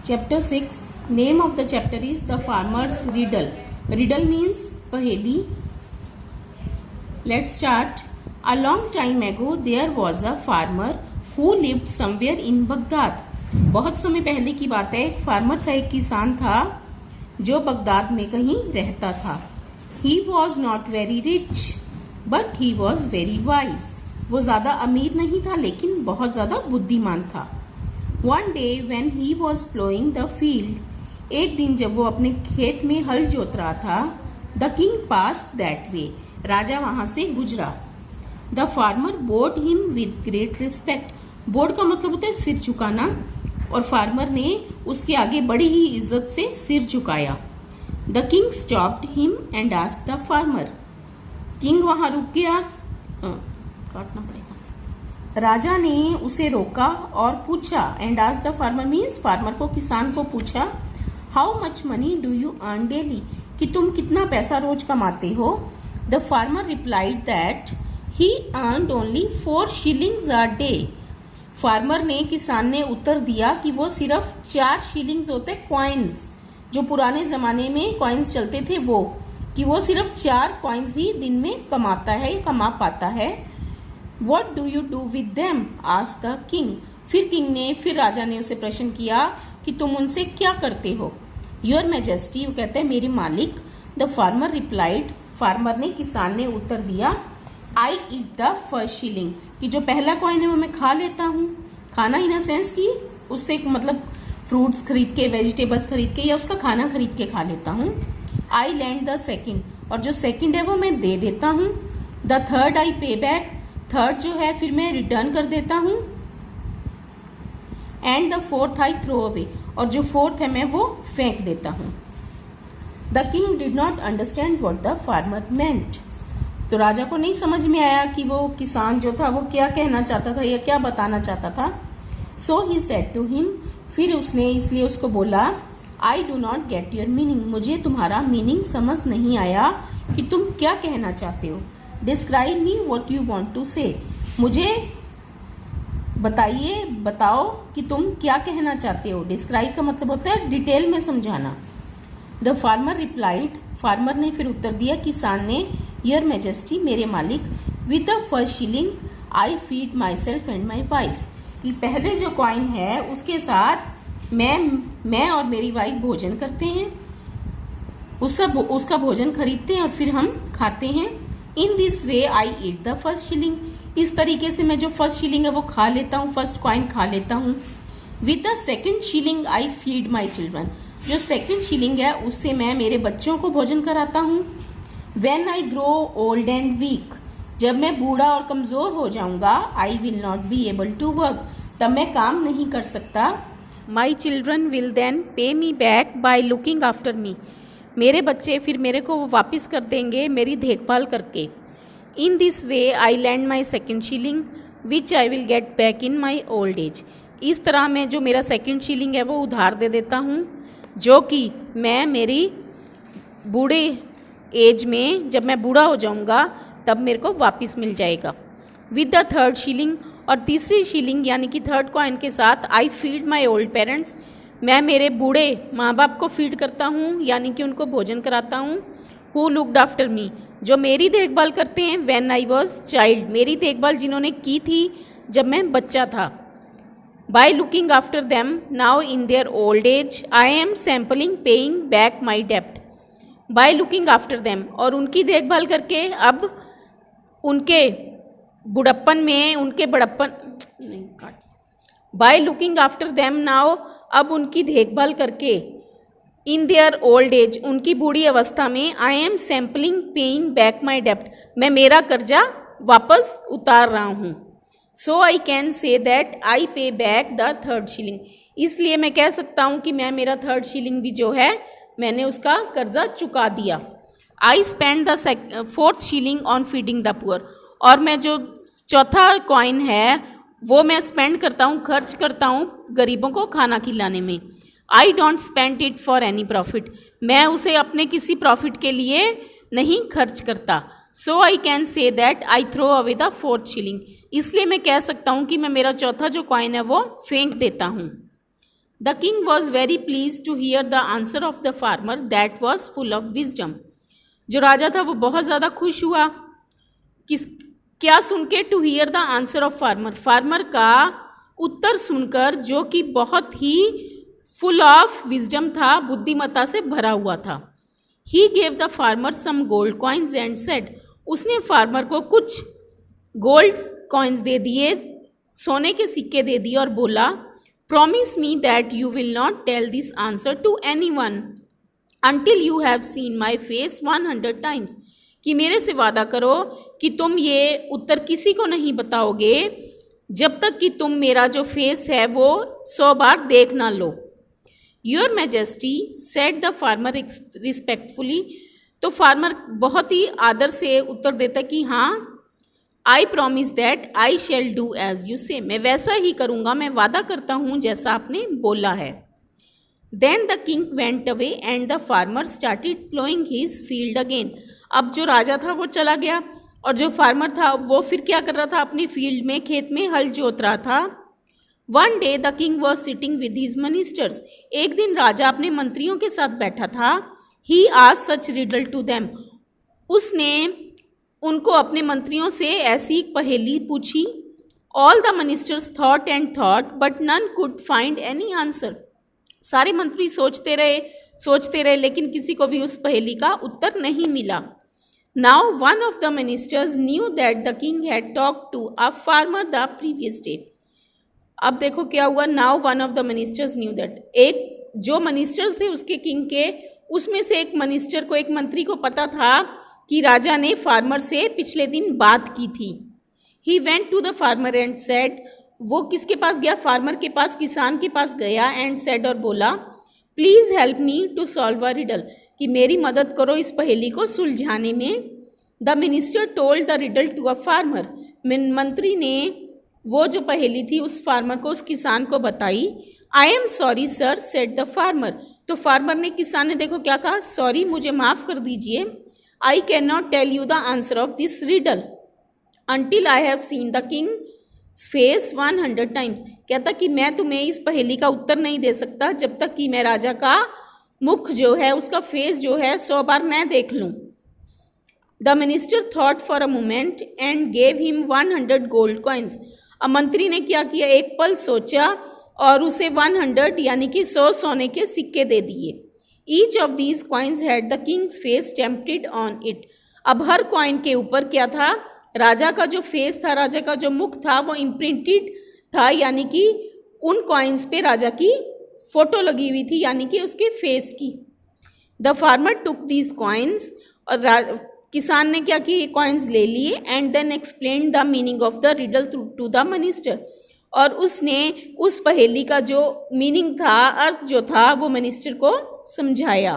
Chapter 6. Name of the chapter is The Farmer's Riddle. Riddle means पहेली. Let's start. A long time ago there was a farmer who lived somewhere in Baghdad. बहुत समय पहले की बात है. एक farmer था, एक किसान था जो बगदाद में कहीं रहता था. He was not very rich, but he was very wise. वो ज्यादा अमीर नहीं था लेकिन बहुत ज्यादा बुद्धिमान था. One day when he was plowing the field, एक दिन जब वो अपने खेत में हल जोत रहा था, the king passed that way, राजा वहां से गुजरा. The farmer bowed him with great respect. बोड का मतलब होता है सिर झुकाना, और फार्मर ने उसके आगे बड़ी ही इज्जत से सिर झुकाया. The king stopped him and asked the farmer. King वहां रुक गया, काटना पड़ेगा. राजा ने उसे रोका और पूछा. And asked the farmer means farmer को, किसान को पूछा, how much money do you earn daily, कि तुम कितना पैसा रोज कमाते हो. The farmer replied that he earned only 4 shillings a day. Farmer ने, किसान ने उत्तर दिया कि वो सिर्फ 4 shillings होते क्वाइंस, जो पुराने जमाने में क्वाइंस चलते थे, वो कि वो सिर्फ 4 कॉइन्स ही दिन में कमाता है या कमा पाता है. What do you do with them? asked the king. फिर राजा ने उसे प्रश्न किया कि तुम उनसे क्या करते हो. Your Majesty, वो कहते हैं मेरे मालिक. The farmer replied, फार्मर ने, किसान ने उत्तर दिया, I eat the first shilling, कि जो पहला कॉइन है वो मैं खा लेता हूँ. खाना इन सेंस की उससे मतलब फ्रूट्स खरीद के, वेजिटेबल्स खरीद के या उसका खाना खरीद के खा लेता हूँ. I lend the second, और जो सेकंड है वो मैं दे देता हूँ. The third I pay back, third जो है फिर मैं रिटर्न कर देता हूं. And the fourth I throw away, और जो फोर्थ है मैं वो फेंक देता हूं. The king did not understand what the farmer meant. तो राजा को नहीं समझ में आया कि वो किसान जो था वो क्या कहना चाहता था या क्या बताना चाहता था. सो ही सेड टू हिम, फिर उसने इसलिए उसको बोला, I do not get your meaning, मुझे तुम्हारा मीनिंग समझ नहीं आया कि तुम क्या कहना चाहते हो. Describe me what you want to say, मुझे बताइए, बताओ कि तुम क्या कहना चाहते हो. डिस्क्राइब का मतलब होता है डिटेल में समझाना. द फार्मर रिप्लाइड, फार्मर ने फिर उत्तर दिया किसान ने, योर मैजेस्टी, मेरे मालिक, with the first shilling I feed my self and my wife, कि पहले जो कॉइन है उसके साथ मैं और मेरी वाइफ भोजन करते हैं, उसका भोजन खरीदते हैं और फिर हम खाते हैं. In this way I eat the first shilling, इस तरीके से मैं जो फर्स्ट शिलिंग है वो खा लेता हूँ, फर्स्ट कॉइन खा लेता हूँ. With the second shilling I feed my children, जो सेकेंड शिलिंग है उससे मैं मेरे बच्चों को भोजन कराता हूँ. When I grow old and weak, जब मैं बूढ़ा और कमजोर हो जाऊंगा, I will not be able to work, तब मैं काम नहीं कर सकता. माई चिल्ड्रन विल देन पे me back by looking after me, मेरे बच्चे फिर मेरे को वापस कर देंगे मेरी देखभाल करके. In this way I lend my second shilling which I will get back in my old age, इस तरह मैं जो मेरा सेकेंड शिलिंग है वो उधार दे देता हूँ, जो कि मैं मेरी बूढ़े एज में, जब मैं बूढ़ा हो जाऊँगा तब मेरे को वापस मिल जाएगा. विद द थर्ड शिलिंग, और तीसरी शिलिंग यानी कि थर्ड कॉइन के साथ, आई फीड माई ओल्ड पेरेंट्स, मैं मेरे बूढ़े माँ बाप को फीड करता हूँ यानी कि उनको भोजन कराता हूँ. हु लुक्ड आफ्टर मी, जो मेरी देखभाल करते हैं. व्हेन आई वॉज चाइल्ड, मेरी देखभाल जिन्होंने की थी जब मैं बच्चा था. By looking after them now in their old age I am simply paying back my डेप्ट. बाय लुकिंग आफ्टर देम, और उनकी देखभाल करके अब उनके बुढ़प्पन में, उनके बड़प्पन नहीं काट, bye looking after them now, अब उनकी देखभाल करके, इन देयर ओल्ड एज, उनकी बूढ़ी अवस्था में, I am simply paying back my डेप्ट, मैं मेरा कर्जा वापस उतार रहा हूँ. सो आई कैन से दैट आई पे बैक द थर्ड शिलिंग, इसलिए मैं कह सकता हूँ कि मैं मेरा थर्ड शिलिंग भी जो है मैंने उसका कर्जा चुका दिया. I spend the fourth shilling on feeding the poor, और मैं जो चौथा कॉइन है वो मैं स्पेंड करता हूँ, खर्च करता हूँ गरीबों को खाना खिलाने में. I don't spend it for any profit, मैं उसे अपने किसी प्रॉफिट के लिए नहीं खर्च करता. So I can say that I throw away the fourth shilling, इसलिए मैं कह सकता हूँ कि मैं मेरा चौथा जो कॉइन है वो फेंक देता हूँ. The king was very please to hear the answer of the farmer that was full of wisdom. जो राजा था वो बहुत ज़्यादा खुश हुआ किस क्या सुन के, to hear the answer of farmer, farmer का उत्तर सुनकर जो कि बहुत ही फुल ऑफ विजडम था, बुद्धिमत्ता से भरा हुआ था। He gave the farmer some gold coins and said, उसने फार्मर को कुछ गोल्ड कॉइन्स दे दिए, सोने के सिक्के दे दिए और बोला, promise me that you will not tell this answer to anyone until you have seen my face 100 times, कि मेरे से वादा करो कि तुम ये उत्तर किसी को नहीं बताओगे जब तक कि तुम मेरा जो फेस है वो 100 बार देख ना लो। Your majesty said the farmer respectfully, तो फार्मर बहुत ही आदर से उत्तर देता कि हाँ, I promise that I shall do as you say, मैं वैसा ही करूँगा, मैं वादा करता हूँ जैसा आपने बोला है। Then the king went away and the farmer started ploughing his field again. अब जो राजा था वो चला गया और जो फार्मर था वो फिर क्या कर रहा था, अपने फील्ड में, खेत में हल जोत रहा था। One day the king was sitting with his ministers, एक दिन राजा अपने मंत्रियों के साथ बैठा था। He asked such riddle to them, उसने उनको अपने मंत्रियों से ऐसी पहेली पूछी। All the ministers thought and thought but none could find any answer, सारे मंत्री सोचते रहे लेकिन किसी को भी उस पहेली का उत्तर नहीं मिला। Now one of the ministers knew that the king had talked to a farmer the previous day. अब देखो क्या हुआ, now one of the ministers knew that, एक जो मिनिस्टर्स थे उसके किंग के, उसमें से एक मिनिस्टर को, एक मंत्री को पता था कि राजा ने फार्मर से पिछले दिन बात की थी। He went to the farmer and said, वो किसके पास गया, फार्मर के पास, किसान के पास गया। एंड सेड, और बोला, please help me to solve a riddle, कि मेरी मदद करो इस पहेली को सुलझाने में। The minister told the riddle to a farmer, मंत्री ने वो जो पहेली थी उस फार्मर को, उस किसान को बताई। I am sorry sir said the farmer, तो फार्मर ने, किसान ने देखो क्या कहा, सॉरी, मुझे माफ़ कर दीजिए। I can not tell you the answer of this riddle until I have seen the king face 100 times, कहता कि मैं तुम्हें इस पहेली का उत्तर नहीं दे सकता जब तक कि मैं राजा का मुख जो है, उसका फेस जो है 100 बार मैं देख लूँ। The minister thought for a moment and gave him 100 gold coins, अब मंत्री ने क्या किया, एक पल सोचा और उसे 100 यानी कि 100 सोने के सिक्के दे दिए। Each of these coins had the Kings face tempted on it, अब हर कॉइन के ऊपर क्या था, राजा का जो फेस था, राजा का जो मुख था वो इम्प्रिंटेड था, यानी कि उन कॉइन्स पे राजा की फोटो लगी हुई थी, यानी कि उसके फेस की। The farmer took these coins, और किसान ने क्या किया, कॉइन्स ले लिए। And then explain the meaning of the riddle to the minister, और उसने उस पहेली का जो मीनिंग था, अर्थ जो था, वो मिनिस्टर को समझाया।